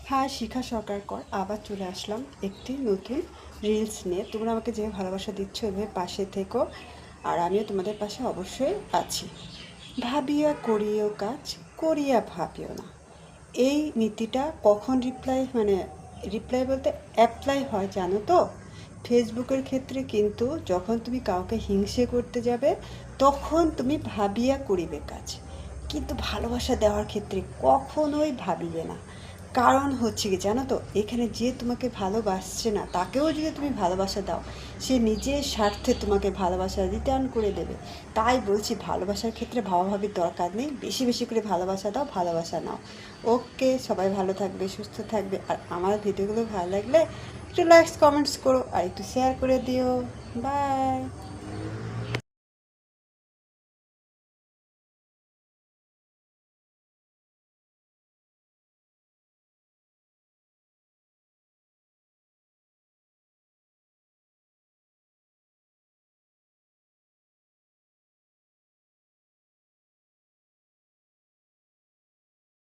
হ্যাঁ, শিখা সরকারকর আবার চলে আসলাম একটি নতুন রিলস নিয়ে। তোমরা আমাকে যে ভালোবাসা দিচ্ছ এভাবে পাশে থেকো, আর আমিও তোমাদের পাশে অবশ্যই আছি। ভাবিয়া করিও কাজ, করিয়া ভাবিও না। এই নীতিটা কখন রিপ্লাই বলতে অ্যাপ্লাই হয় জানো তো? ফেসবুকের ক্ষেত্রে কিন্তু যখন তুমি কাউকে হিংসে করতে যাবে তখন তুমি ভাবিয়া করিবে কাজ, কিন্তু ভালোবাসা দেওয়ার ক্ষেত্রে কখনোই ভাবিবে না। কারণ হচ্ছে কি জানো তো, এখানে যে তোমাকে ভালোবাসছে না তাকেও যদি তুমি ভালোবাসা দাও, সে নিজের স্বার্থে তোমাকে ভালোবাসা রিটার্ন করে দেবে। তাই বলছি, ভালোবাসার ক্ষেত্রে ভাবাভাবির দরকার নেই, বেশি বেশি করে ভালোবাসা দাও, ভালোবাসা নাও। ওকে, সবাই ভালো থাকবে, সুস্থ থাকবে। আর আমার ভিডিওগুলো ভালো লাগলে একটু লাইক কমেন্টস করো আর একটু শেয়ার করে দিও। বাই।